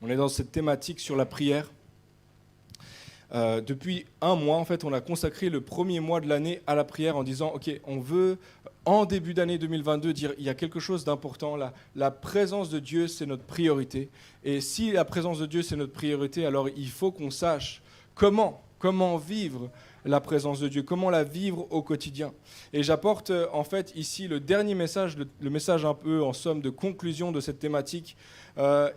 On est dans cette thématique sur la prière. Depuis un mois, en fait, on a consacré le premier mois de l'année à la prière en disant, OK, on veut, en début d'année 2022, dire il y a quelque chose d'important. La présence de Dieu, c'est notre priorité. Et si la présence de Dieu, c'est notre priorité, alors il faut qu'on sache comment vivre la présence de Dieu, comment la vivre au quotidien. Et j'apporte en fait ici le dernier message, le message un peu en somme de conclusion de cette thématique.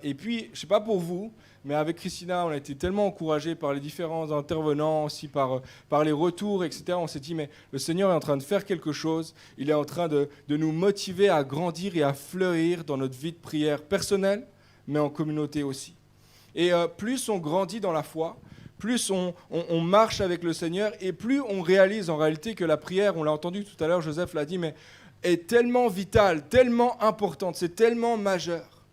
Et puis, je ne sais pas pour vous, mais avec Christina, on a été tellement encouragés par les différents intervenants, aussi par les retours, etc. On s'est dit, mais le Seigneur est en train de faire quelque chose. Il est en train de nous motiver à grandir et à fleurir dans notre vie de prière personnelle, mais en communauté aussi. Et plus on grandit dans la foi, plus on marche avec le Seigneur, et plus on réalise en réalité que la prière, on l'a entendu tout à l'heure, Joseph l'a dit, mais est tellement vitale, tellement importante, c'est tellement majeur.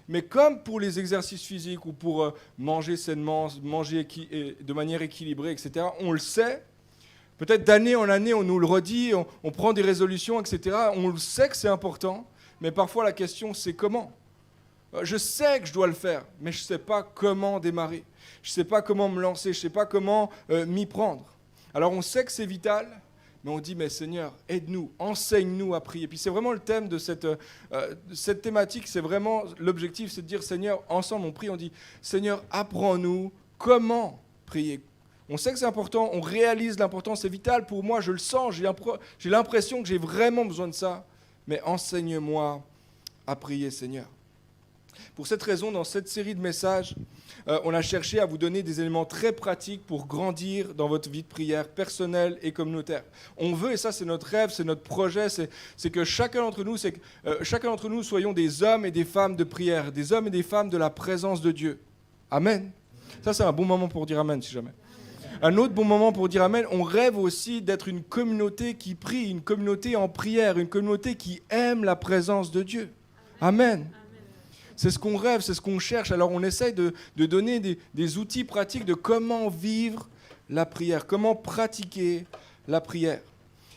Mais comme pour les exercices physiques ou pour manger sainement, manger de manière équilibrée, etc., on le sait, peut-être d'année en année, on nous le redit, on prend des résolutions, etc., on le sait que c'est important, mais parfois la question, c'est comment ? Je sais que je dois le faire, mais je ne sais pas comment démarrer. Je ne sais pas comment me lancer, je ne sais pas comment m'y prendre. Alors on sait que c'est vital, mais on dit, mais Seigneur, aide-nous, enseigne-nous à prier. Puis c'est vraiment le thème de cette thématique, c'est vraiment l'objectif, c'est de dire, Seigneur, ensemble on prie, on dit, Seigneur, apprends-nous comment prier. On sait que c'est important, on réalise l'importance, c'est vital pour moi, je le sens, j'ai l'impression que j'ai vraiment besoin de ça, mais enseigne-moi à prier, Seigneur. Pour cette raison, dans cette série de messages, on a cherché à vous donner des éléments très pratiques pour grandir dans votre vie de prière personnelle et communautaire. On veut, et ça c'est notre rêve, c'est notre projet, c'est que chacun d'entre nous soyons des hommes et des femmes de prière, des hommes et des femmes de la présence de Dieu. Amen. Ça c'est un bon moment pour dire Amen si jamais. Un autre bon moment pour dire Amen, on rêve aussi d'être une communauté qui prie, une communauté en prière, une communauté qui aime la présence de Dieu. Amen. C'est ce qu'on rêve, c'est ce qu'on cherche. Alors on essaye de donner des outils pratiques de comment vivre la prière, comment pratiquer la prière.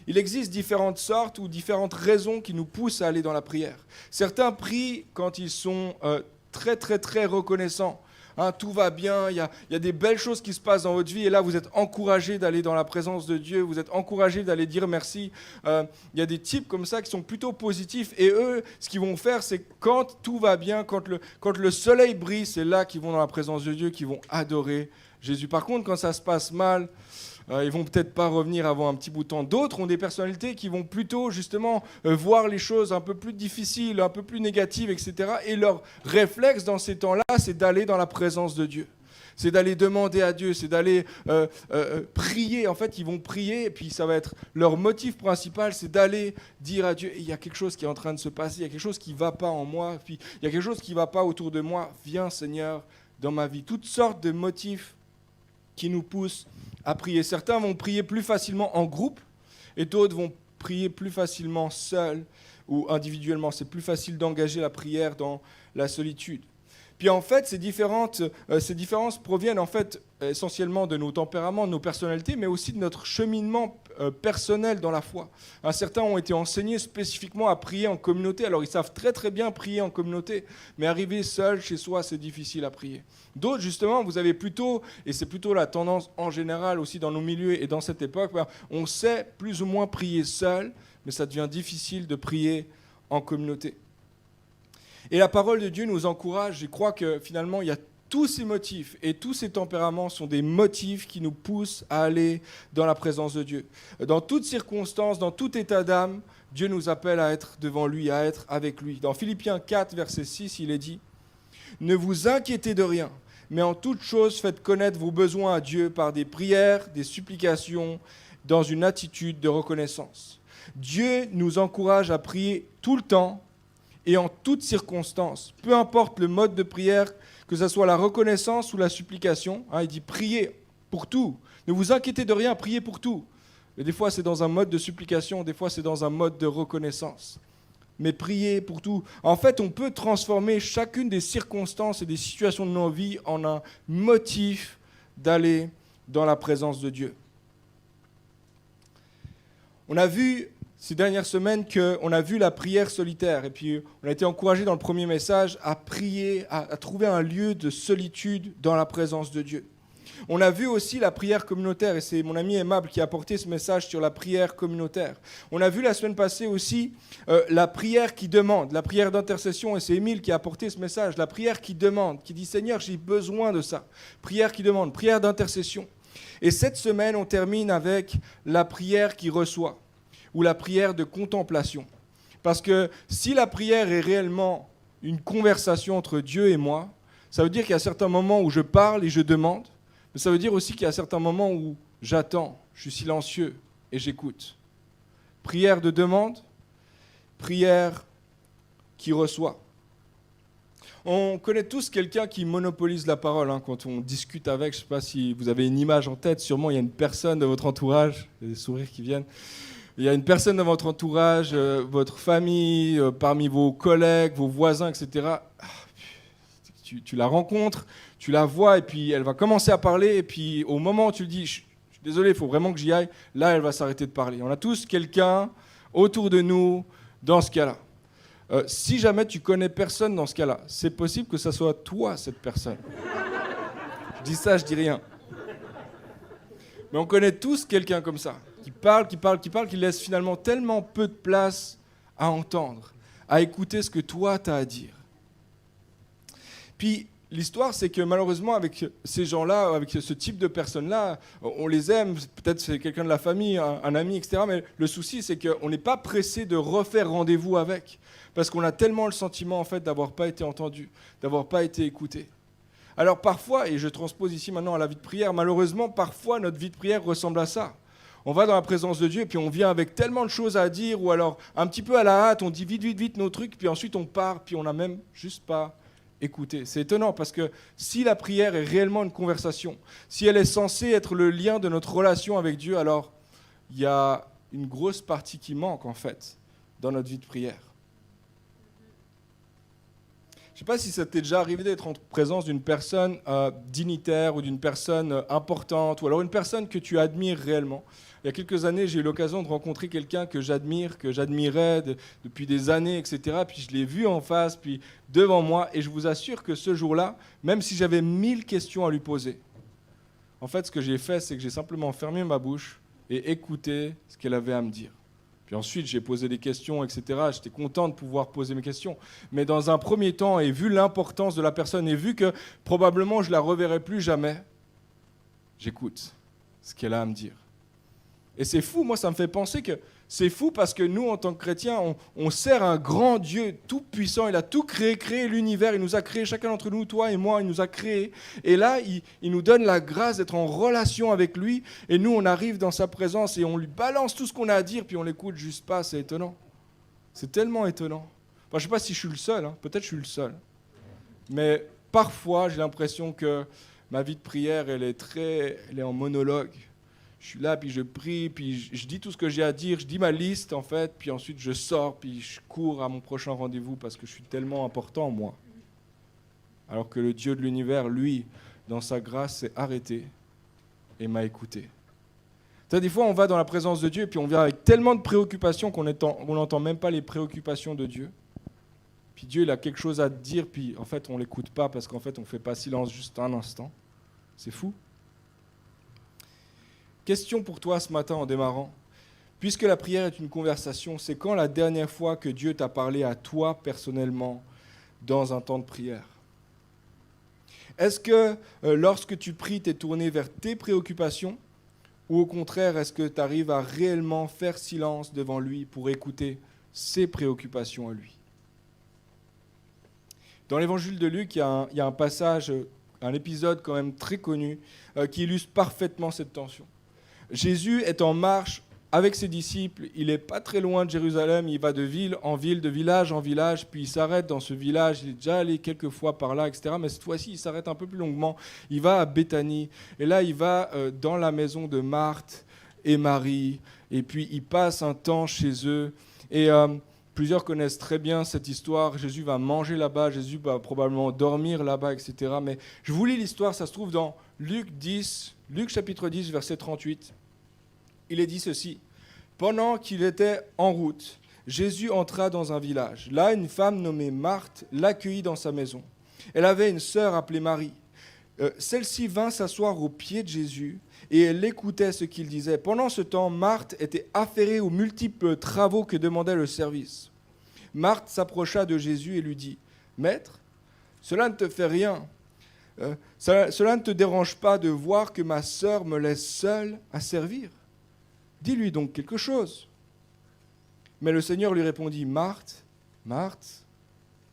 Il existe différentes sortes ou différentes raisons qui nous poussent à aller dans la prière. Certains prient quand ils sont très très très reconnaissants. Tout va bien, il y a des belles choses qui se passent dans votre vie et là vous êtes encouragés d'aller dans la présence de Dieu, vous êtes encouragés d'aller dire merci. Il y a des types comme ça qui sont plutôt positifs et eux, ce qu'ils vont faire, c'est quand tout va bien, quand le soleil brille, c'est là qu'ils vont dans la présence de Dieu, qu'ils vont adorer Jésus. Par contre, quand ça se passe mal, ils vont peut-être pas revenir avant un petit bout de temps. D'autres ont des personnalités qui vont plutôt justement voir les choses un peu plus difficiles, un peu plus négatives, etc. Et leur réflexe dans ces temps-là, c'est d'aller dans la présence de Dieu. C'est d'aller demander à Dieu, c'est d'aller prier. En fait, ils vont prier et puis ça va être leur motif principal, c'est d'aller dire à Dieu, il y a quelque chose qui est en train de se passer, il y a quelque chose qui ne va pas en moi, puis il y a quelque chose qui ne va pas autour de moi. Viens Seigneur dans ma vie. Toutes sortes de motifs qui nous poussent à prier. Certains vont prier plus facilement en groupe et d'autres vont prier plus facilement seuls ou individuellement. C'est plus facile d'engager la prière dans la solitude. Puis en fait, ces différences proviennent en fait essentiellement de nos tempéraments, de nos personnalités, mais aussi de notre cheminement personnel dans la foi. Certains ont été enseignés spécifiquement à prier en communauté, alors ils savent très très bien prier en communauté, mais arriver seul chez soi, c'est difficile à prier. D'autres, justement, vous avez plutôt, et c'est plutôt la tendance en général aussi dans nos milieux et dans cette époque, on sait plus ou moins prier seul, mais ça devient difficile de prier en communauté. Et la parole de Dieu nous encourage, je crois que finalement, il y a tous ces motifs et tous ces tempéraments sont des motifs qui nous poussent à aller dans la présence de Dieu. Dans toutes circonstances, dans tout état d'âme, Dieu nous appelle à être devant lui, à être avec lui. Dans Philippiens 4, verset 6, il est dit « Ne vous inquiétez de rien, mais en toute chose, faites connaître vos besoins à Dieu par des prières, des supplications, dans une attitude de reconnaissance. » Dieu nous encourage à prier tout le temps, et en toutes circonstances, peu importe le mode de prière, que ce soit la reconnaissance ou la supplication, il dit priez pour tout. Ne vous inquiétez de rien, priez pour tout. Et des fois c'est dans un mode de supplication, des fois c'est dans un mode de reconnaissance. Mais priez pour tout. En fait, on peut transformer chacune des circonstances et des situations de nos vies en un motif d'aller dans la présence de Dieu. On a vu ces dernières semaines qu'on a vu la prière solitaire. Et puis, on a été encouragé dans le premier message à prier, à trouver un lieu de solitude dans la présence de Dieu. On a vu aussi la prière communautaire, et c'est mon ami Aimable qui a porté ce message sur la prière communautaire. On a vu la semaine passée aussi la prière qui demande, la prière d'intercession, et c'est Émile qui a porté ce message, la prière qui demande, qui dit « Seigneur, j'ai besoin de ça ». Prière qui demande, prière d'intercession. Et cette semaine, on termine avec la prière qui reçoit, ou la prière de contemplation. Parce que si la prière est réellement une conversation entre Dieu et moi, ça veut dire qu'il y a certains moments où je parle et je demande, mais ça veut dire aussi qu'il y a certains moments où j'attends, je suis silencieux et j'écoute. Prière de demande, prière qui reçoit. On connaît tous quelqu'un qui monopolise la parole quand on discute avec. Je ne sais pas si vous avez une image en tête, sûrement il y a une personne de votre entourage, il y a des sourires qui viennent. Il y a une personne dans votre entourage, votre famille, parmi vos collègues, vos voisins, etc. Tu la rencontres, tu la vois, et puis elle va commencer à parler, et puis au moment où tu lui dis « je suis désolé, il faut vraiment que j'y aille », là, elle va s'arrêter de parler. On a tous quelqu'un autour de nous dans ce cas-là. Si jamais tu connais personne dans ce cas-là, c'est possible que ça soit toi, cette personne. Je dis ça, je dis rien. Mais on connaît tous quelqu'un comme ça, qui parle, qui laisse finalement tellement peu de place à entendre, à écouter ce que toi, tu as à dire. Puis, l'histoire, c'est que malheureusement, avec ces gens-là, avec ce type de personnes-là, on les aime, peut-être c'est quelqu'un de la famille, un ami, etc. Mais le souci, c'est qu'on n'est pas pressé de refaire rendez-vous avec, parce qu'on a tellement le sentiment, en fait, d'avoir pas été entendu, d'avoir pas été écouté. Alors parfois, et je transpose ici maintenant à la vie de prière, malheureusement, parfois, notre vie de prière ressemble à ça. On va dans la présence de Dieu, et puis on vient avec tellement de choses à dire, ou alors un petit peu à la hâte, on dit vite nos trucs, puis ensuite on part, puis on n'a même juste pas écouté. C'est étonnant, parce que si la prière est réellement une conversation, si elle est censée être le lien de notre relation avec Dieu, alors il y a une grosse partie qui manque, en fait, dans notre vie de prière. Je ne sais pas si ça t'est déjà arrivé d'être en présence d'une personne dignitaire ou d'une personne importante, ou alors une personne que tu admires réellement. Il y a quelques années, j'ai eu l'occasion de rencontrer quelqu'un que j'admire, que j'admirais depuis des années, etc. Puis je l'ai vu en face, puis devant moi, et je vous assure que ce jour-là, même si j'avais 1000 questions à lui poser, en fait, ce que j'ai fait, c'est que j'ai simplement fermé ma bouche et écouté ce qu'elle avait à me dire. Puis ensuite, j'ai posé des questions, etc. J'étais content de pouvoir poser mes questions. Mais dans un premier temps, et vu l'importance de la personne, et vu que probablement je ne la reverrai plus jamais, j'écoute ce qu'elle a à me dire. Et c'est fou, moi ça me fait penser que c'est fou parce que nous, en tant que chrétiens, on sert un grand Dieu tout-puissant. Il a tout créé l'univers, il nous a créé, chacun d'entre nous, toi et moi, il nous a créés. Et là, il nous donne la grâce d'être en relation avec lui. Et nous, on arrive dans sa présence et on lui balance tout ce qu'on a à dire, puis on l'écoute juste pas, c'est étonnant. C'est tellement étonnant. Enfin, je ne sais pas si je suis le seul, peut-être je suis le seul. Mais parfois, j'ai l'impression que ma vie de prière, elle est en monologue. Je suis là, puis je prie, puis je dis tout ce que j'ai à dire, je dis ma liste, en fait, puis ensuite je sors, puis je cours à mon prochain rendez-vous parce que je suis tellement important, moi. Alors que le Dieu de l'univers, lui, dans sa grâce, s'est arrêté et m'a écouté. Des fois, on va dans la présence de Dieu, et puis on vient avec tellement de préoccupations qu'on n'entend même pas les préoccupations de Dieu. Puis Dieu, il a quelque chose à te dire, puis en fait, on ne l'écoute pas parce qu'en fait, on ne fait pas silence juste un instant. C'est fou. Question pour toi ce matin en démarrant. Puisque la prière est une conversation, c'est quand la dernière fois que Dieu t'a parlé à toi personnellement dans un temps de prière? Est-ce que lorsque tu pries, tu es tourné vers tes préoccupations ou au contraire, est-ce que tu arrives à réellement faire silence devant lui pour écouter ses préoccupations à lui? Dans l'évangile de Luc, il y a un passage, un épisode quand même très connu qui illustre parfaitement cette tension. Jésus est en marche avec ses disciples, il n'est pas très loin de Jérusalem, il va de ville en ville, de village en village, puis il s'arrête dans ce village, il est déjà allé quelques fois par là, etc. Mais cette fois-ci, il s'arrête un peu plus longuement, il va à Béthanie, et là, il va dans la maison de Marthe et Marie, et puis il passe un temps chez eux, et plusieurs connaissent très bien cette histoire, Jésus va manger là-bas, Jésus va probablement dormir là-bas, etc. Mais je vous lis l'histoire, ça se trouve dans Luc chapitre 10, verset 38. Il est dit ceci. « Pendant qu'il était en route, Jésus entra dans un village. Là, une femme nommée Marthe l'accueillit dans sa maison. Elle avait une sœur appelée Marie. Celle-ci vint s'asseoir aux pieds de Jésus et elle écoutait ce qu'il disait. Pendant ce temps, Marthe était affairée aux multiples travaux que demandait le service. Marthe s'approcha de Jésus et lui dit : « Maître, cela ne te fait rien. Cela ne te dérange pas de voir que ma sœur me laisse seule à servir ? Dis-lui donc quelque chose. » Mais le Seigneur lui répondit : « Marthe, Marthe,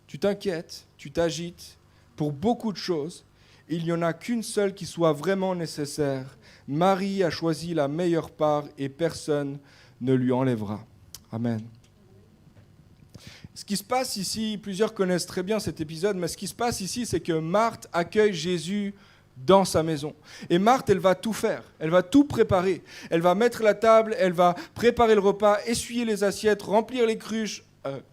tu t'inquiètes, tu t'agites pour beaucoup de choses. Il n'y en a qu'une seule qui soit vraiment nécessaire. Marie a choisi la meilleure part et personne ne lui enlèvera. » Amen. Ce qui se passe ici, plusieurs connaissent très bien cet épisode, mais ce qui se passe ici, c'est que Marthe accueille Jésus dans sa maison. Et Marthe, elle va tout faire, elle va tout préparer. Elle va mettre la table, elle va préparer le repas, essuyer les assiettes, remplir les cruches.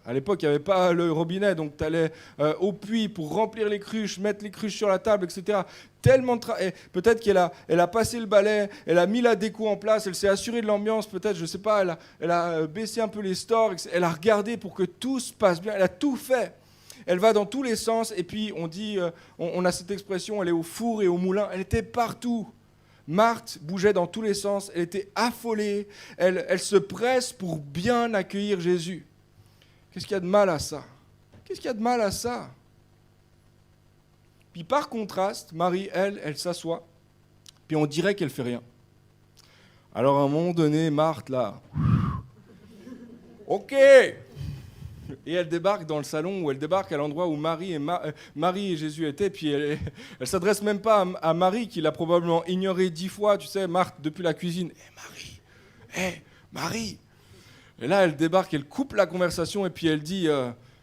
À l'époque, il n'y avait pas le robinet, donc tu allais au puits pour remplir les cruches, mettre les cruches sur la table, etc. Tellement de travail. Peut-être qu'elle a passé le balai, elle a mis la déco en place, elle s'est assurée de l'ambiance, peut-être, je ne sais pas, elle a baissé un peu les stores, elle a regardé pour que tout se passe bien, elle a tout fait. Elle va dans tous les sens, et puis on dit, on a cette expression, elle est au four et au moulin, elle était partout. Marthe bougeait dans tous les sens, elle était affolée, elle se presse pour bien accueillir Jésus. Qu'est-ce qu'il y a de mal à ça ? Qu'est-ce qu'il y a de mal à ça ? Puis par contraste, Marie, elle s'assoit, puis on dirait qu'elle fait rien. Alors à un moment donné, Marthe, là, ok. Et elle débarque dans le salon, ou elle débarque à l'endroit où Marie et Jésus étaient, puis elle s'adresse même pas à Marie, qui l'a probablement ignoré 10 fois, tu sais, Marthe, depuis la cuisine. Marie. Et là, elle débarque, elle coupe la conversation, et puis elle dit,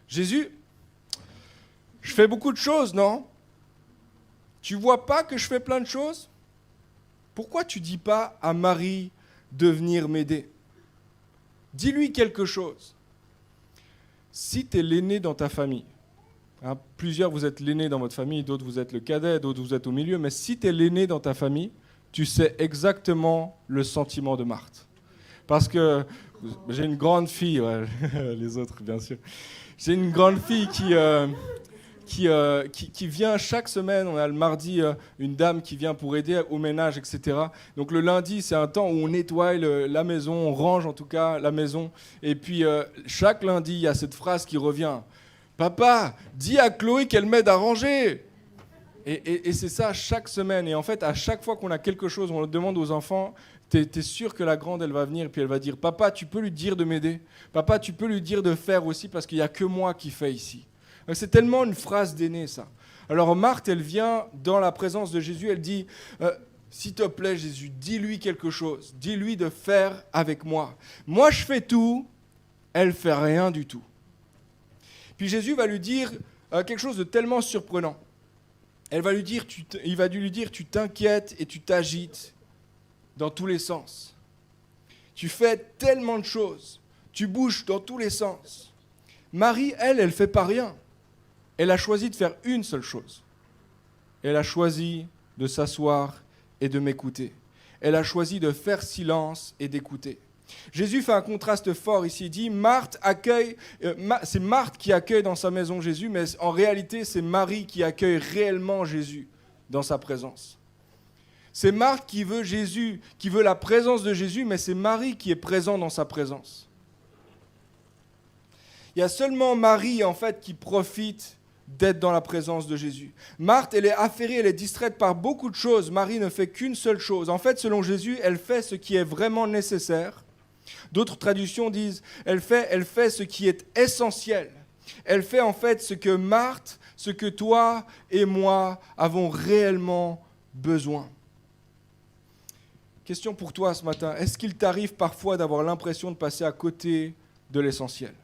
Jésus, je fais beaucoup de choses, non ? Tu vois pas que je fais plein de choses ? Pourquoi tu dis pas à Marie de venir m'aider ? Dis-lui quelque chose. Si tu es l'aîné dans ta famille, hein, plusieurs vous êtes l'aîné dans votre famille, d'autres vous êtes le cadet, d'autres vous êtes au milieu, mais si tu es l'aîné dans ta famille, tu sais exactement le sentiment de Marthe. Parce que j'ai une grande fille, ouais, les autres bien sûr, j'ai une grande fille qui vient chaque semaine. On a le mardi une dame qui vient pour aider au ménage, etc. Donc le lundi, c'est un temps où on nettoie la maison, on range en tout cas la maison. Et puis chaque lundi, il y a cette phrase qui revient. « Papa, dis à Chloé qu'elle m'aide à ranger !» Et c'est ça chaque semaine. Et en fait, à chaque fois qu'on a quelque chose, on le demande aux enfants, t'es sûr que la grande, elle va venir, puis elle va dire « Papa, tu peux lui dire de m'aider ? Papa, tu peux lui dire de faire aussi, parce qu'il n'y a que moi qui fais ici. » C'est tellement une phrase d'aîné, ça. Alors Marthe, elle vient dans la présence de Jésus, elle dit « S'il te plaît, Jésus, dis-lui quelque chose. Dis-lui de faire avec moi. Moi, je fais tout, elle ne fait rien du tout. » Puis Jésus va lui dire quelque chose de tellement surprenant. Il va lui dire, tu t'inquiètes et tu t'agites dans tous les sens. Tu fais tellement de choses. Tu bouges dans tous les sens. Marie, elle ne fait pas rien. Elle a choisi de faire une seule chose. Elle a choisi de s'asseoir et de m'écouter. Elle a choisi de faire silence et d'écouter. Jésus fait un contraste fort ici. Il dit, Marthe accueille, c'est Marthe qui accueille dans sa maison Jésus, mais en réalité, c'est Marie qui accueille réellement Jésus dans sa présence. C'est Marthe qui veut Jésus, qui veut la présence de Jésus, mais c'est Marie qui est présente dans sa présence. Il y a seulement Marie, en fait, qui profite d'être dans la présence de Jésus. Marthe, elle est affairée, elle est distraite par beaucoup de choses. Marie ne fait qu'une seule chose. En fait, selon Jésus, elle fait ce qui est vraiment nécessaire. D'autres traductions disent, elle fait ce qui est essentiel. Elle fait en fait ce que Marthe, ce que toi et moi avons réellement besoin. Question pour toi ce matin, est-ce qu'il t'arrive parfois d'avoir l'impression de passer à côté de l'essentiel ?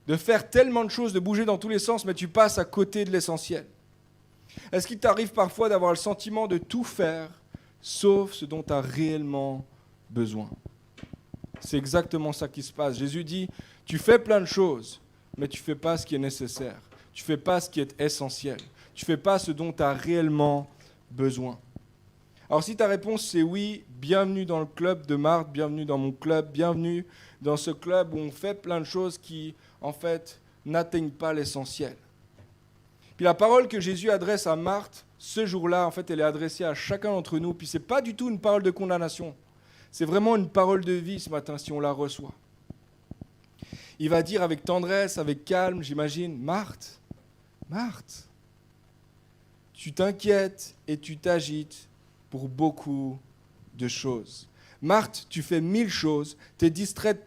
De faire tellement de choses, de bouger dans tous les sens, mais tu passes à côté de l'essentiel. Est-ce qu'il t'arrive parfois d'avoir le sentiment de tout faire, sauf ce dont tu as réellement besoin ? C'est exactement ça qui se passe. Jésus dit, tu fais plein de choses, mais tu ne fais pas ce qui est nécessaire. Tu ne fais pas ce qui est essentiel. Tu ne fais pas ce dont tu as réellement besoin. Alors si ta réponse c'est oui, bienvenue dans le club de Marthe, bienvenue dans mon club, bienvenue dans ce club où on fait plein de choses qui, en fait, n'atteignent pas l'essentiel. Puis la parole que Jésus adresse à Marthe, ce jour-là, en fait, elle est adressée à chacun d'entre nous. Puis ce n'est pas du tout une parole de condamnation. C'est vraiment une parole de vie ce matin, si on la reçoit. Il va dire avec tendresse, avec calme, j'imagine, Marthe, Marthe, tu t'inquiètes et tu t'agites pour beaucoup de choses. Marthe, tu fais 1000 choses, tu es distraite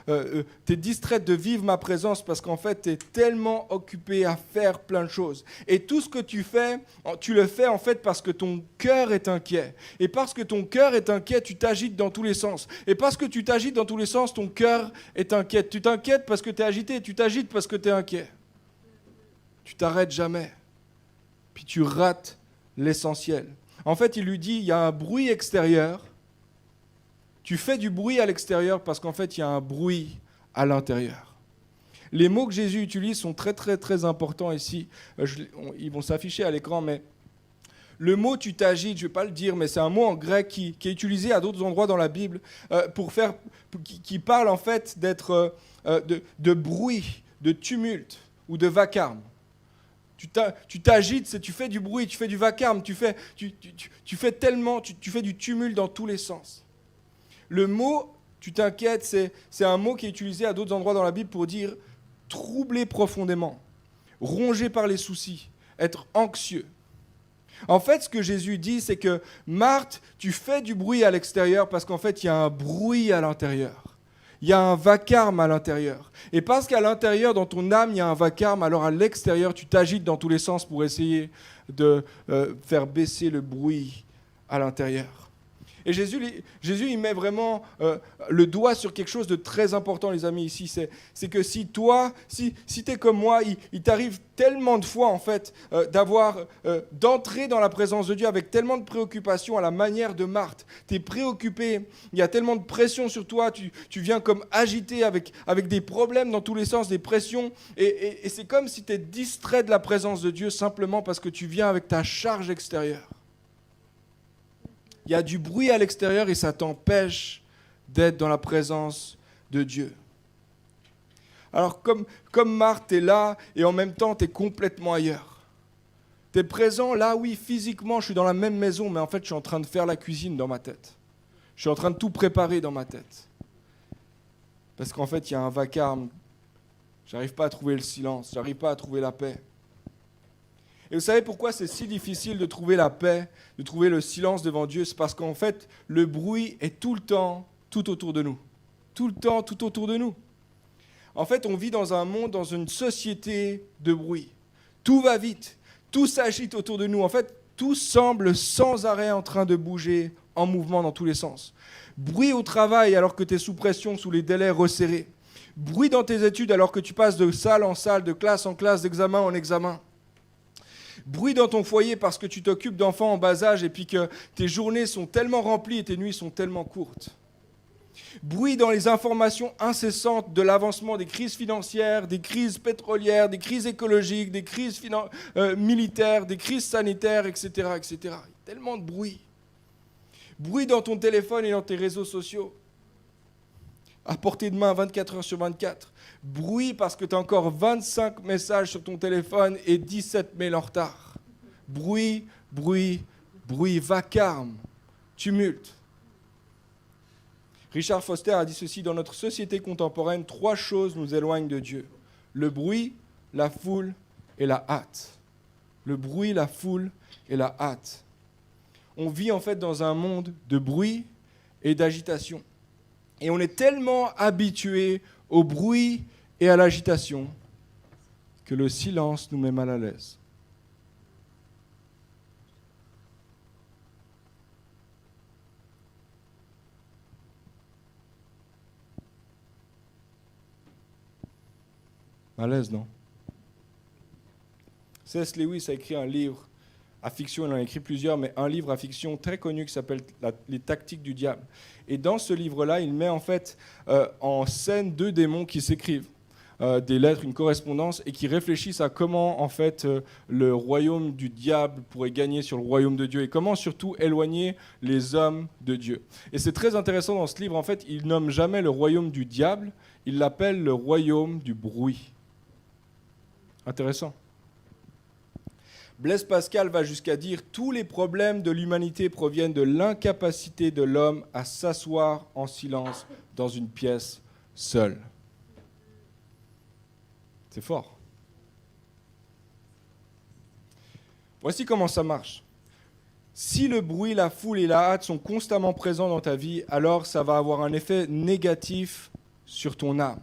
de vivre ma présence parce qu'en fait, tu es tellement occupée à faire plein de choses. Et tout ce que tu fais, tu le fais en fait parce que ton cœur est inquiet. Et parce que ton cœur est inquiet, tu t'agites dans tous les sens. Et parce que tu t'agites dans tous les sens, ton cœur est inquiet. Tu t'inquiètes parce que tu es agité, tu t'agites parce que tu es inquiet. Tu t'arrêtes jamais. Puis tu rates l'essentiel. En fait, il lui dit, il y a un bruit extérieur. Tu fais du bruit à l'extérieur parce qu'en fait, il y a un bruit à l'intérieur. Les mots que Jésus utilise sont très, très, très importants ici. Ils vont s'afficher à l'écran, mais le mot « tu t'agites », je ne vais pas le dire, mais c'est un mot en grec qui est utilisé à d'autres endroits dans la Bible qui parle en fait d'être de bruit, de tumulte ou de vacarme. Tu t'agites, tu fais du bruit, tu fais du vacarme, tu fais du tumulte dans tous les sens. Le mot « tu t'inquiètes », c'est un mot qui est utilisé à d'autres endroits dans la Bible pour dire « troubler profondément »,« rongé par les soucis »,« être anxieux ». En fait, ce que Jésus dit, c'est que « Marthe, tu fais du bruit à l'extérieur parce qu'en fait, il y a un bruit à l'intérieur. Il y a un vacarme à l'intérieur. Et parce qu'à l'intérieur, dans ton âme, il y a un vacarme, alors à l'extérieur, tu t'agites dans tous les sens pour essayer de faire baisser le bruit à l'intérieur. » Et Jésus, il met vraiment le doigt sur quelque chose de très important, les amis, ici. C'est que si tu es comme moi, il t'arrive tellement de fois, en fait, d'entrer dans la présence de Dieu avec tellement de préoccupations à la manière de Marthe. Tu es préoccupé, il y a tellement de pression sur toi, tu viens comme agité avec des problèmes dans tous les sens, des pressions. Et c'est comme si tu es distrait de la présence de Dieu simplement parce que tu viens avec ta charge extérieure. Il y a du bruit à l'extérieur et ça t'empêche d'être dans la présence de Dieu. Alors comme Marthe, tu es là et en même temps tu es complètement ailleurs. Tu es présent là, oui, physiquement, je suis dans la même maison, mais en fait je suis en train de faire la cuisine dans ma tête. Je suis en train de tout préparer dans ma tête. Parce qu'en fait il y a un vacarme. J'arrive pas à trouver le silence, j'arrive pas à trouver la paix. Et vous savez pourquoi c'est si difficile de trouver la paix, de trouver le silence devant Dieu? C'est parce qu'en fait, le bruit est tout le temps, tout autour de nous. Tout le temps, tout autour de nous. En fait, on vit dans un monde, dans une société de bruit. Tout va vite, tout s'agite autour de nous. En fait, tout semble sans arrêt en train de bouger, en mouvement dans tous les sens. Bruit au travail alors que tu es sous pression, sous les délais resserrés. Bruit dans tes études alors que tu passes de salle en salle, de classe en classe, d'examen en examen. Bruit dans ton foyer parce que tu t'occupes d'enfants en bas âge et puis que tes journées sont tellement remplies et tes nuits sont tellement courtes. Bruit dans les informations incessantes de l'avancement des crises financières, des crises pétrolières, des crises écologiques, des crises militaires, des crises sanitaires, etc., etc. Il y a tellement de bruit. Bruit dans ton téléphone et dans tes réseaux sociaux. À portée de main 24 heures sur 24. Bruit parce que tu as encore 25 messages sur ton téléphone et 17 mails en retard. Bruit, bruit, bruit, vacarme, tumulte. Richard Foster a dit ceci: dans notre société contemporaine, 3 choses nous éloignent de Dieu. Le bruit, la foule et la hâte. Le bruit, la foule et la hâte. On vit en fait dans un monde de bruit et d'agitation. Et on est tellement habitué au bruit et à l'agitation que le silence nous met mal à l'aise. Malaise, non? C.S. Lewis a écrit un livre à fiction, il en a écrit plusieurs, mais un livre à fiction très connu qui s'appelle Les tactiques du diable. Et dans ce livre-là, il met en fait en scène 2 démons qui s'écrivent. des lettres, une correspondance, et qui réfléchissent à comment en fait le royaume du diable pourrait gagner sur le royaume de Dieu et comment surtout éloigner les hommes de Dieu. Et c'est très intéressant dans ce livre, en fait, il nomme jamais le royaume du diable, il l'appelle le royaume du bruit. Intéressant. Blaise Pascal va jusqu'à dire « Tous les problèmes de l'humanité proviennent de l'incapacité de l'homme à s'asseoir en silence dans une pièce seule. » C'est fort. Voici comment ça marche. Si le bruit, la foule et la hâte sont constamment présents dans ta vie, alors ça va avoir un effet négatif sur ton âme.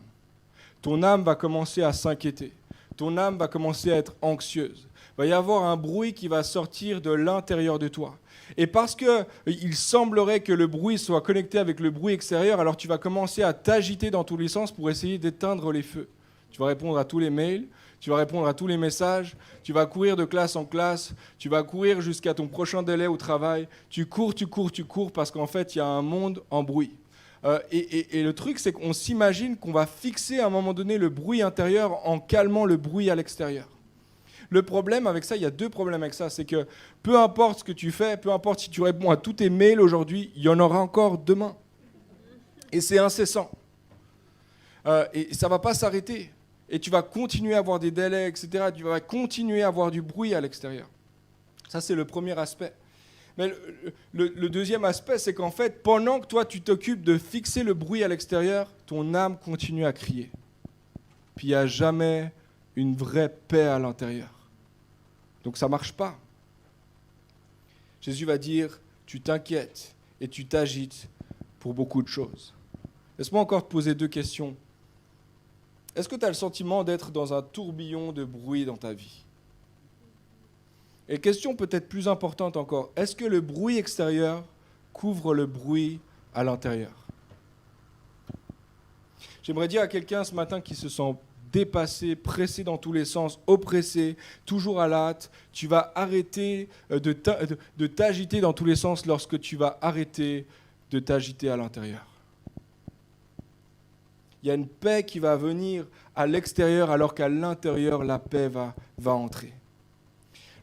Ton âme va commencer à s'inquiéter. Ton âme va commencer à être anxieuse. Il va y avoir un bruit qui va sortir de l'intérieur de toi. Et parce qu'il semblerait que le bruit soit connecté avec le bruit extérieur, alors tu vas commencer à t'agiter dans tous les sens pour essayer d'éteindre les feux. Tu vas répondre à tous les mails, tu vas répondre à tous les messages, tu vas courir de classe en classe, tu vas courir jusqu'à ton prochain délai au travail. Tu cours parce qu'en fait, il y a un monde en bruit. Et le truc, c'est qu'on s'imagine qu'on va fixer à un moment donné le bruit intérieur en calmant le bruit à l'extérieur. Le problème avec ça, il y a deux problèmes avec ça, c'est que peu importe ce que tu fais, peu importe si tu réponds à tous tes mails aujourd'hui, il y en aura encore demain. Et c'est incessant. Et ça ne va pas s'arrêter. Et tu vas continuer à avoir des délais, etc. Tu vas continuer à avoir du bruit à l'extérieur. Ça, c'est le premier aspect. Mais le deuxième aspect, c'est qu'en fait, pendant que toi, tu t'occupes de fixer le bruit à l'extérieur, ton âme continue à crier. Puis il n'y a jamais une vraie paix à l'intérieur. Donc ça ne marche pas. Jésus va dire, tu t'inquiètes et tu t'agites pour beaucoup de choses. Laisse-moi encore te poser deux questions. Est-ce que tu as le sentiment d'être dans un tourbillon de bruit dans ta vie ? Et question peut-être plus importante encore, est-ce que le bruit extérieur couvre le bruit à l'intérieur ? J'aimerais dire à quelqu'un ce matin qui se sent dépassé, pressé dans tous les sens, oppressé, toujours à la hâte, tu vas arrêter de t'agiter dans tous les sens lorsque tu vas arrêter de t'agiter à l'intérieur. Il y a une paix qui va venir à l'extérieur alors qu'à l'intérieur, la paix va entrer.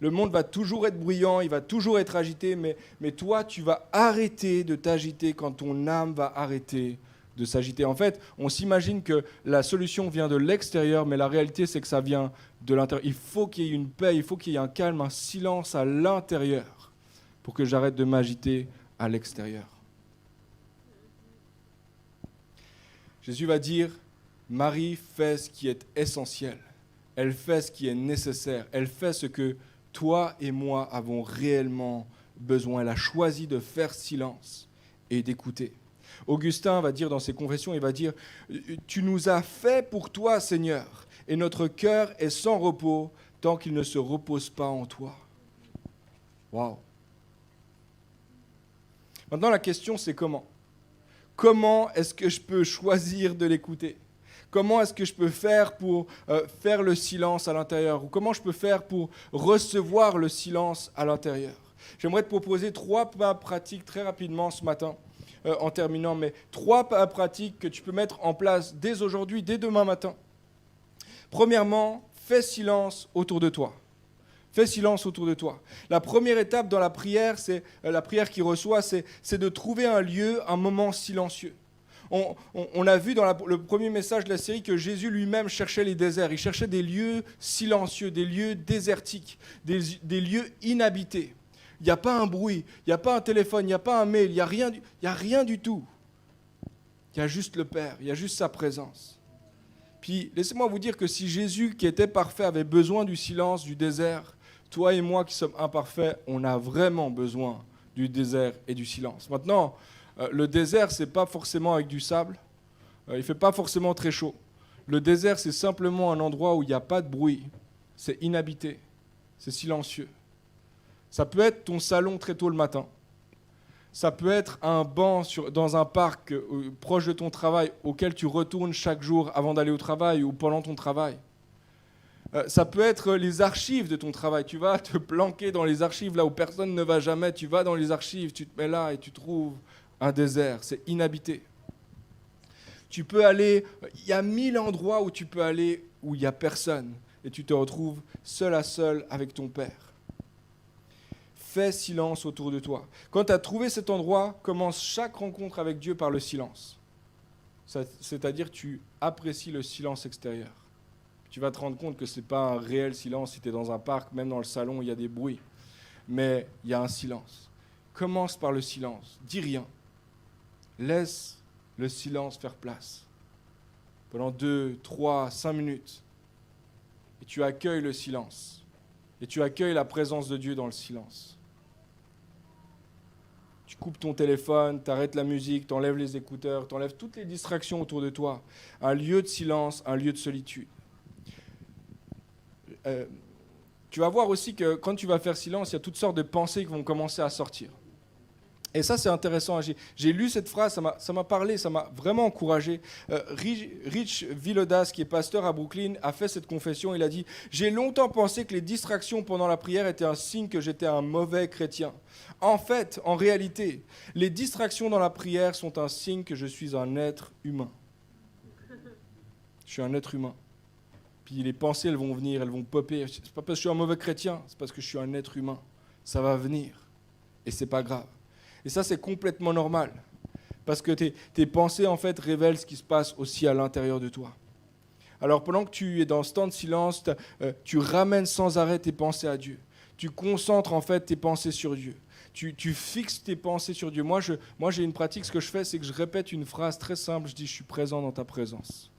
Le monde va toujours être bruyant, il va toujours être agité, mais toi, tu vas arrêter de t'agiter quand ton âme va arrêter de s'agiter. En fait, on s'imagine que la solution vient de l'extérieur, mais la réalité, c'est que ça vient de l'intérieur. Il faut qu'il y ait une paix, il faut qu'il y ait un calme, un silence à l'intérieur pour que j'arrête de m'agiter à l'extérieur. Jésus va dire, Marie fait ce qui est essentiel. Elle fait ce qui est nécessaire. Elle fait ce que toi et moi avons réellement besoin. Elle a choisi de faire silence et d'écouter. Augustin va dire dans ses confessions, il va dire « Tu nous as fait pour toi, Seigneur, et notre cœur est sans repos tant qu'il ne se repose pas en toi. » Waouh. Maintenant, la question, c'est comment ? Comment est-ce que je peux choisir de l'écouter ? Comment est-ce que je peux faire pour faire le silence à l'intérieur ? Ou comment je peux faire pour recevoir le silence à l'intérieur ? J'aimerais te proposer 3 pas pratiques très rapidement ce matin, en terminant, mais 3 pas pratiques que tu peux mettre en place dès aujourd'hui, dès demain matin. Premièrement, fais silence autour de toi. Fais silence autour de toi. La première étape dans la prière, c'est la prière qui reçoit, c'est de trouver un lieu, un moment silencieux. On a vu dans le premier message de la série que Jésus lui-même cherchait les déserts. Il cherchait des lieux silencieux, des lieux désertiques, des lieux inhabités. Il n'y a pas un bruit, il n'y a pas un téléphone, il n'y a pas un mail, il n'y a rien du tout. Il y a juste le Père, il y a juste sa présence. Puis, laissez-moi vous dire que si Jésus, qui était parfait, avait besoin du silence, du désert, toi et moi qui sommes imparfaits, on a vraiment besoin du désert et du silence. Maintenant, le désert, ce n'est pas forcément avec du sable, il ne fait pas forcément très chaud. Le désert, c'est simplement un endroit où il n'y a pas de bruit, c'est inhabité, c'est silencieux. Ça peut être ton salon très tôt le matin. Ça peut être un banc dans un parc proche de ton travail auquel tu retournes chaque jour avant d'aller au travail ou pendant ton travail. Ça peut être les archives de ton travail. Tu vas te planquer dans les archives là où personne ne va jamais. Tu vas dans les archives, tu te mets là et tu trouves un désert. C'est inhabité. Tu peux aller, il y a 1000 endroits où tu peux aller où il n'y a personne et tu te retrouves seul à seul avec ton Père. Fais silence autour de toi. Quand tu as trouvé cet endroit, commence chaque rencontre avec Dieu par le silence. C'est-à-dire tu apprécies le silence extérieur. Tu vas te rendre compte que ce n'est pas un réel silence si tu es dans un parc, même dans le salon, il y a des bruits. Mais il y a un silence. Commence par le silence. Dis rien. Laisse le silence faire place. Pendant 2, 3, 5 minutes. Et tu accueilles le silence. Et tu accueilles la présence de Dieu dans le silence. Tu coupes ton téléphone, tu arrêtes la musique, tu enlèves les écouteurs, tu enlèves toutes les distractions autour de toi. Un lieu de silence, un lieu de solitude. Tu vas voir aussi que quand tu vas faire silence, il y a toutes sortes de pensées qui vont commencer à sortir. Et ça, c'est intéressant. J'ai lu cette phrase, ça m'a parlé, ça m'a vraiment encouragé. Rich Villodas, qui est pasteur à Brooklyn, a fait cette confession. Il a dit « J'ai longtemps pensé que les distractions pendant la prière étaient un signe que j'étais un mauvais chrétien. En fait, en réalité, les distractions dans la prière sont un signe que je suis un être humain. Je suis un être humain. Puis les pensées, elles vont venir, elles vont popper. C'est pas parce que je suis un mauvais chrétien, c'est parce que je suis un être humain. Ça va venir. Et c'est pas grave. Et ça, c'est complètement normal. Parce que tes pensées, en fait, révèlent ce qui se passe aussi à l'intérieur de toi. Alors, pendant que tu es dans ce temps de silence, tu ramènes sans arrêt tes pensées à Dieu. Tu concentres, en fait, tes pensées sur Dieu. Tu fixes tes pensées sur Dieu. Moi, j'ai une pratique, ce que je fais, c'est que je répète une phrase très simple. Je dis « Je suis présent dans ta présence ».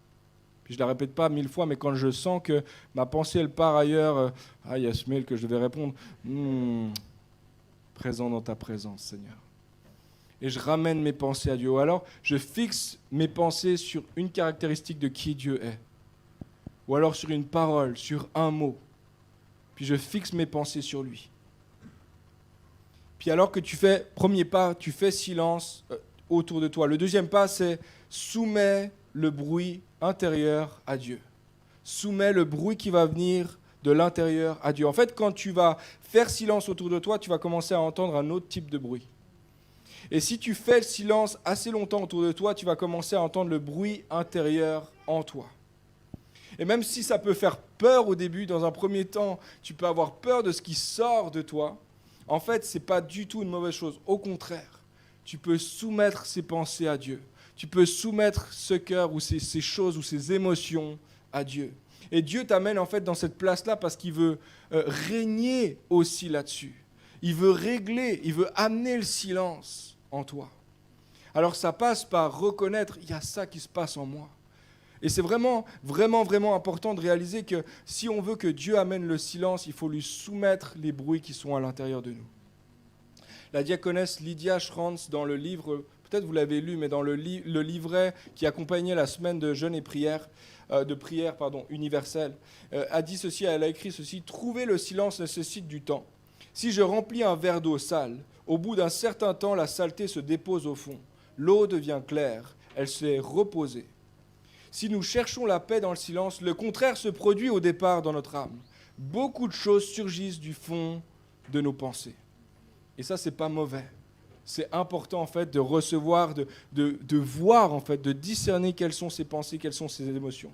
Puis je ne la répète pas 1000 fois, mais quand je sens que ma pensée, elle part ailleurs, il y a ce mail que je devais répondre. Présent dans ta présence, Seigneur. Et je ramène mes pensées à Dieu. Ou alors, je fixe mes pensées sur une caractéristique de qui Dieu est. Ou alors sur une parole, sur un mot. Puis je fixe mes pensées sur lui. Puis alors que tu fais, premier pas, tu fais silence autour de toi. Le deuxième pas, c'est soumets le bruit intérieur à Dieu. Soumets le bruit qui va venir de l'intérieur à Dieu. En fait, quand tu vas faire silence autour de toi, tu vas commencer à entendre un autre type de bruit. Et si tu fais le silence assez longtemps autour de toi, tu vas commencer à entendre le bruit intérieur en toi. Et même si ça peut faire peur au début, dans un premier temps, tu peux avoir peur de ce qui sort de toi, en fait, ce n'est pas du tout une mauvaise chose. Au contraire, tu peux soumettre ces pensées à Dieu. Tu peux soumettre ce cœur ou ces choses ou ces émotions à Dieu. Et Dieu t'amène en fait dans cette place-là parce qu'il veut régner aussi là-dessus. Il veut régler, il veut amener le silence en toi. Alors ça passe par reconnaître, il y a ça qui se passe en moi. Et c'est vraiment, vraiment, vraiment important de réaliser que si on veut que Dieu amène le silence, il faut lui soumettre les bruits qui sont à l'intérieur de nous. La diaconesse Lydia Schranz, dans le livre, peut-être vous l'avez lu, mais dans le livret qui accompagnait la semaine de jeûne et prière, universelle, a dit ceci, elle a écrit ceci: « Trouver le silence nécessite du temps. Si je remplis un verre d'eau sale, au bout d'un certain temps, la saleté se dépose au fond. L'eau devient claire, elle s'est reposée. Si nous cherchons la paix dans le silence, le contraire se produit au départ dans notre âme. Beaucoup de choses surgissent du fond de nos pensées. » Et ça, c'est pas mauvais. C'est important, en fait, de recevoir, de voir, en fait, de discerner quelles sont ces pensées, quelles sont ces émotions.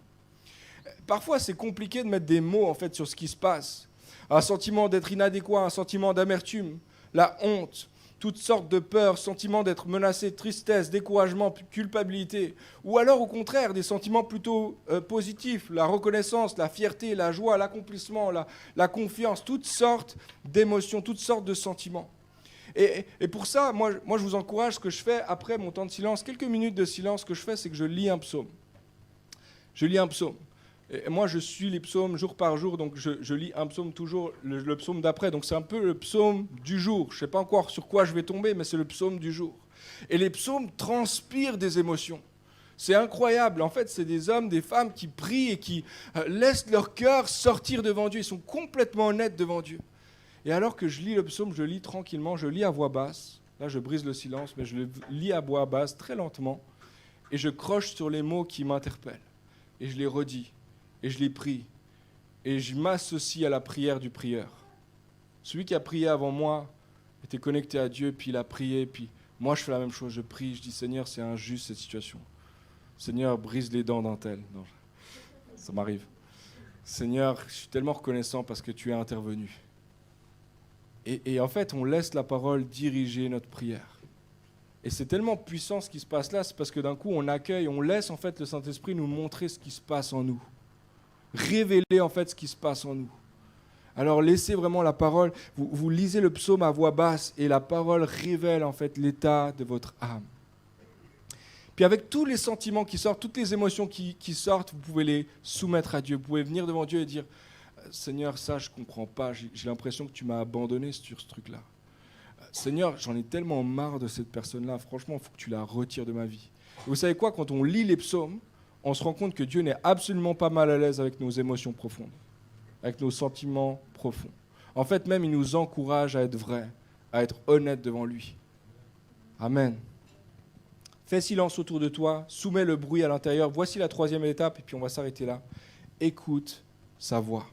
Parfois, c'est compliqué de mettre des mots, en fait, sur ce qui se passe. Un sentiment d'être inadéquat, un sentiment d'amertume, la honte, toutes sortes de peurs, sentiments d'être menacé, tristesse, découragement, culpabilité. Ou alors, au contraire, des sentiments plutôt positifs, la reconnaissance, la fierté, la joie, l'accomplissement, la confiance, toutes sortes d'émotions, toutes sortes de sentiments. Et pour ça, moi, je vous encourage, ce que je fais après mon temps de silence, quelques minutes de silence, ce que je fais, c'est que je lis un psaume. Je lis un psaume. Et moi, je suis les psaumes jour par jour, donc je lis un psaume toujours, le psaume d'après. Donc c'est un peu le psaume du jour. Je ne sais pas encore sur quoi je vais tomber, mais c'est le psaume du jour. Et les psaumes transpirent des émotions. C'est incroyable. En fait, c'est des hommes, des femmes qui prient et qui laissent leur cœur sortir devant Dieu. Ils sont complètement honnêtes devant Dieu. Et alors que je lis le psaume, je lis tranquillement, je lis à voix basse. Là, je brise le silence, mais je le lis à voix basse, très lentement. Et je croche sur les mots qui m'interpellent. Et je les redis. Et je les prie. Et je m'associe à la prière du prieur. Celui qui a prié avant moi était connecté à Dieu, puis il a prié. Puis moi, je fais la même chose. Je prie, je dis, Seigneur, c'est injuste cette situation. Seigneur, brise les dents d'un tel. Non, ça m'arrive. Seigneur, je suis tellement reconnaissant parce que tu es intervenu. Et en fait, on laisse la parole diriger notre prière. Et c'est tellement puissant ce qui se passe là, c'est parce que d'un coup, on accueille, on laisse en fait le Saint-Esprit nous montrer ce qui se passe en nous. Révéler en fait ce qui se passe en nous. Alors laissez vraiment la parole, vous lisez le psaume à voix basse et la parole révèle en fait l'état de votre âme. Puis avec tous les sentiments qui sortent, toutes les émotions qui sortent, vous pouvez les soumettre à Dieu. Vous pouvez venir devant Dieu et dire « Seigneur, ça je ne comprends pas, j'ai l'impression que tu m'as abandonné sur ce truc-là. Seigneur, j'en ai tellement marre de cette personne-là, franchement, il faut que tu la retires de ma vie. » Et vous savez quoi, quand on lit les psaumes, on se rend compte que Dieu n'est absolument pas mal à l'aise avec nos émotions profondes, avec nos sentiments profonds. En fait, même, il nous encourage à être vrais, à être honnêtes devant lui. Amen. Fais silence autour de toi, soumets le bruit à l'intérieur. Voici la troisième étape, et puis on va s'arrêter là. Écoute sa voix.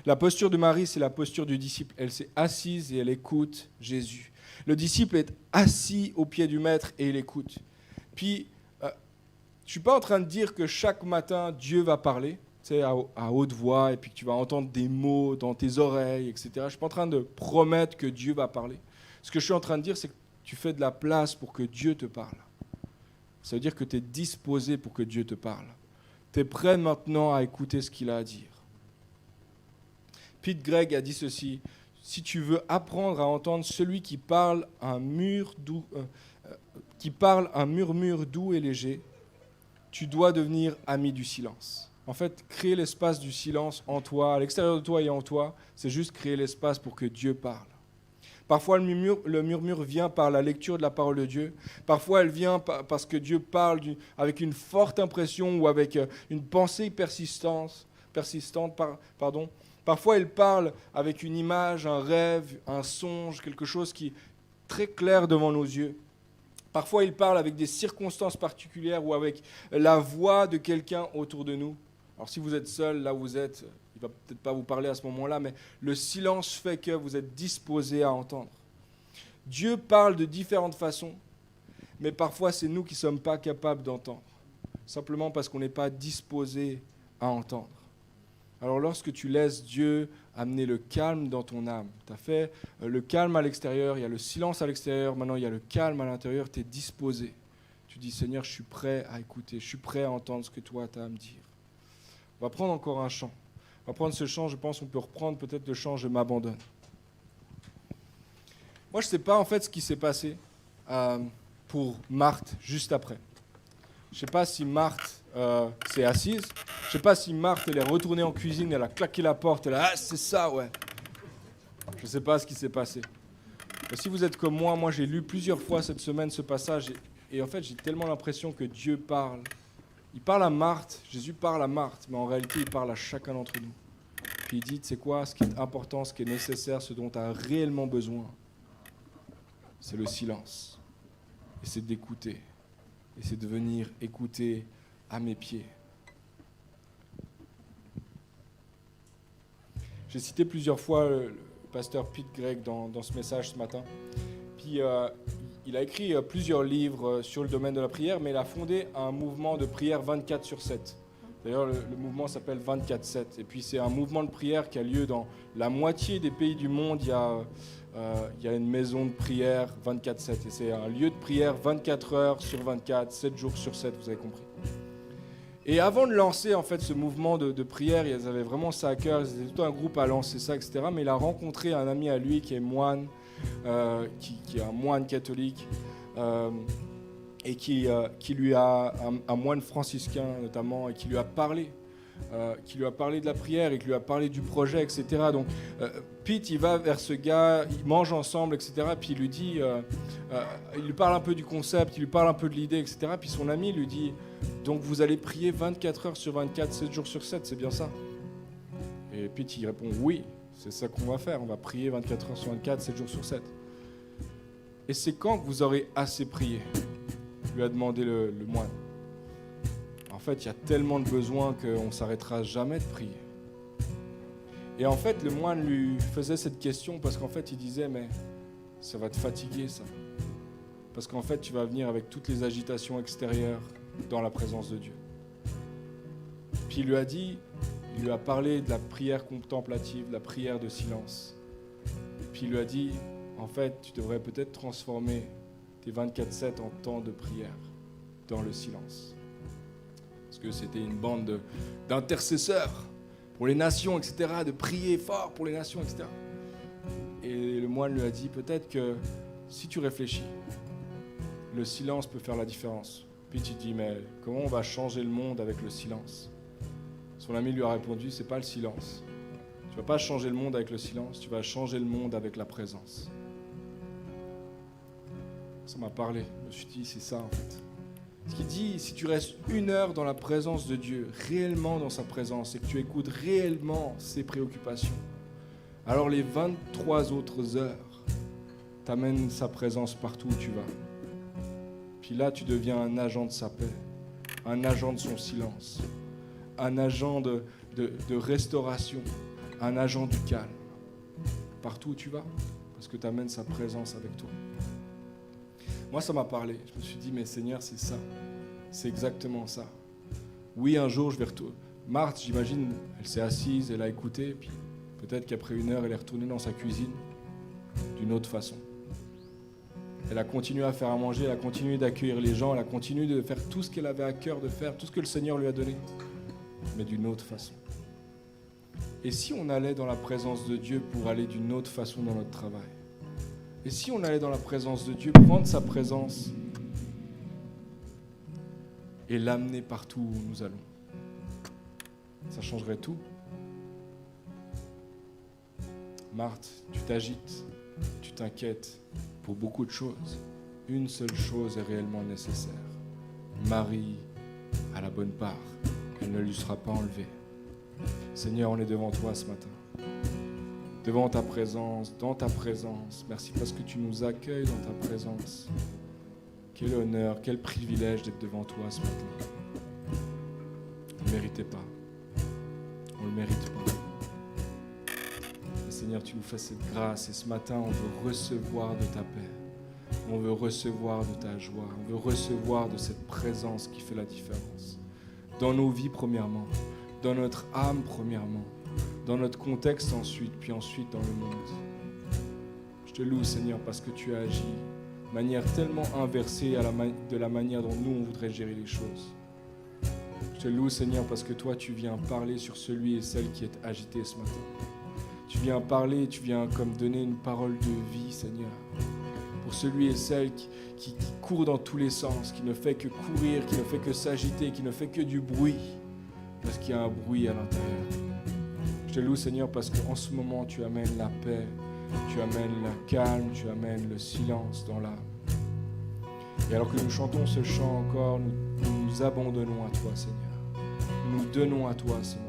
La posture de Marie, c'est la posture du disciple. Elle s'est assise et elle écoute Jésus. Le disciple est assis au pied du maître et il écoute. Puis, je ne suis pas en train de dire que chaque matin, Dieu va parler, tu sais, à haute voix, et puis que tu vas entendre des mots dans tes oreilles, etc. Je ne suis pas en train de promettre que Dieu va parler. Ce que je suis en train de dire, c'est que tu fais de la place pour que Dieu te parle. Ça veut dire que tu es disposé pour que Dieu te parle. Tu es prêt maintenant à écouter ce qu'il a à dire. Pete Greig a dit ceci, si tu veux apprendre à entendre celui qui parle un murmure doux et léger, tu dois devenir ami du silence. En fait, créer l'espace du silence en toi, à l'extérieur de toi et en toi, c'est juste créer l'espace pour que Dieu parle. Parfois, le murmure vient par la lecture de la parole de Dieu. Parfois, elle vient parce que Dieu parle avec une forte impression ou avec une pensée persistante. Parfois, il parle avec une image, un rêve, un songe, quelque chose qui est très clair devant nos yeux. Parfois, il parle avec des circonstances particulières ou avec la voix de quelqu'un autour de nous. Alors, si vous êtes seul, là où vous êtes, il ne va peut-être pas vous parler à ce moment-là, mais le silence fait que vous êtes disposé à entendre. Dieu parle de différentes façons, mais parfois, c'est nous qui ne sommes pas capables d'entendre, simplement parce qu'on n'est pas disposé à entendre. Alors, lorsque tu laisses Dieu amener le calme dans ton âme, tu as fait le calme à l'extérieur, il y a le silence à l'extérieur, maintenant il y a le calme à l'intérieur, tu es disposé. Tu dis, Seigneur, je suis prêt à écouter, je suis prêt à entendre ce que toi tu as à me dire. On va prendre encore un chant. On va prendre ce chant, je pense qu'on peut reprendre peut-être le chant « Je m'abandonne ». Moi, je ne sais pas en fait ce qui s'est passé pour Marthe juste après. Je ne sais pas si Marthe s'est assise. Je ne sais pas si Marthe elle est retournée en cuisine, elle a claqué la porte, elle a « Ah, c'est ça, ouais !» Je ne sais pas ce qui s'est passé. Mais si vous êtes comme moi j'ai lu plusieurs fois cette semaine ce passage et en fait j'ai tellement l'impression que Dieu parle. Il parle à Marthe, Jésus parle à Marthe, mais en réalité il parle à chacun d'entre nous. Puis il dit, tu sais quoi, ce qui est important, ce qui est nécessaire, ce dont tu as réellement besoin, c'est le silence. Et c'est d'écouter. Et c'est de venir écouter à mes pieds. J'ai cité plusieurs fois le pasteur Pete Greig dans ce message ce matin. Puis il a écrit plusieurs livres sur le domaine de la prière, mais il a fondé un mouvement de prière 24/7. D'ailleurs, le mouvement s'appelle 24/7. Et puis c'est un mouvement de prière qui a lieu dans la moitié des pays du monde. Il y a une maison de prière 24/7. Et c'est un lieu de prière 24 heures sur 24, 7 jours sur 7, vous avez compris. Et avant de lancer en fait ce mouvement de prière, ils avaient vraiment ça à cœur. Ils étaient tout un groupe à lancer ça, etc. Mais il a rencontré un ami à lui qui est moine, qui est un moine catholique, et qui lui a un moine franciscain notamment, et qui lui a parlé de la prière et qui lui a parlé du projet, etc. Donc Pete, il va vers ce gars, ils mangent ensemble, etc. Puis il lui dit, il lui parle un peu du concept, il lui parle un peu de l'idée, etc. Puis son ami lui dit, donc vous allez prier 24 heures sur 24, 7 jours sur 7, c'est bien ça? Et Pete, il répond, oui, c'est ça qu'on va faire, on va prier 24 heures sur 24, 7 jours sur 7. Et c'est quand que vous aurez assez prié? Lui a demandé le moine. En fait, il y a tellement de besoins qu'on ne s'arrêtera jamais de prier. Et en fait, le moine lui faisait cette question parce qu'en fait, il disait, mais ça va te fatiguer, ça. Parce qu'en fait, tu vas venir avec toutes les agitations extérieures dans la présence de Dieu. Puis il lui a parlé de la prière contemplative, de la prière de silence. Puis il lui a dit, en fait, tu devrais peut-être transformer tes 24/7 en temps de prière dans le silence. Parce que c'était une bande d'intercesseurs pour les nations, etc., de prier fort pour les nations, etc. Et le moine lui a dit, peut-être que si tu réfléchis, le silence peut faire la différence. Puis tu te dis, mais comment on va changer le monde avec le silence? Son ami lui a répondu, c'est pas le silence. Tu vas pas changer le monde avec le silence, tu vas changer le monde avec la présence. Ça m'a parlé, je me suis dit, c'est ça en fait. Ce qu'il dit, si tu restes 1 heure dans la présence de Dieu, réellement dans sa présence, et que tu écoutes réellement ses préoccupations, alors les 23 autres heures t'amènent sa présence partout où tu vas. Puis là, tu deviens un agent de sa paix, un agent de son silence, un agent de restauration, un agent du calme. Partout où tu vas, parce que tu amènes sa présence avec toi. Moi, ça m'a parlé. Je me suis dit, mais Seigneur, c'est ça. C'est exactement ça. Oui, un jour, je vais retourner. Marthe, j'imagine, elle s'est assise, elle a écouté, puis peut-être qu'après 1 heure, elle est retournée dans sa cuisine d'une autre façon. Elle a continué à faire à manger, elle a continué d'accueillir les gens, elle a continué de faire tout ce qu'elle avait à cœur de faire, tout ce que le Seigneur lui a donné, mais d'une autre façon. Et si on allait dans la présence de Dieu pour aller d'une autre façon dans notre travail? Et si on allait dans la présence de Dieu, prendre sa présence et l'amener partout où nous allons? Ça changerait tout. Marthe, tu t'agites, tu t'inquiètes pour beaucoup de choses. Une seule chose est réellement nécessaire. Marie a la bonne part. Elle ne lui sera pas enlevée. Seigneur, on est devant toi ce matin. Devant ta présence, dans ta présence. Merci parce que tu nous accueilles dans ta présence. Quel honneur, quel privilège d'être devant toi ce matin. On ne le méritait pas. On ne le mérite pas. Et Seigneur, tu nous fais cette grâce et ce matin, on veut recevoir de ta paix. On veut recevoir de ta joie. On veut recevoir de cette présence qui fait la différence. Dans nos vies premièrement, dans notre âme premièrement, dans notre contexte ensuite, puis ensuite dans le monde. Je te loue Seigneur parce que tu as agi de manière tellement inversée de la manière dont nous on voudrait gérer les choses. Je te loue Seigneur parce que toi tu viens parler sur celui et celle qui est agité ce matin. Tu viens parler, tu viens comme donner une parole de vie Seigneur. Pour celui et celle qui court dans tous les sens, qui ne fait que courir, qui ne fait que s'agiter, qui ne fait que du bruit, parce qu'il y a un bruit à l'intérieur. Je te loue Seigneur parce qu'en ce moment tu amènes la paix, tu amènes le calme, tu amènes le silence dans l'âme. Et alors que nous chantons ce chant encore, nous nous abandonnons à toi Seigneur. Nous nous donnons à toi Seigneur.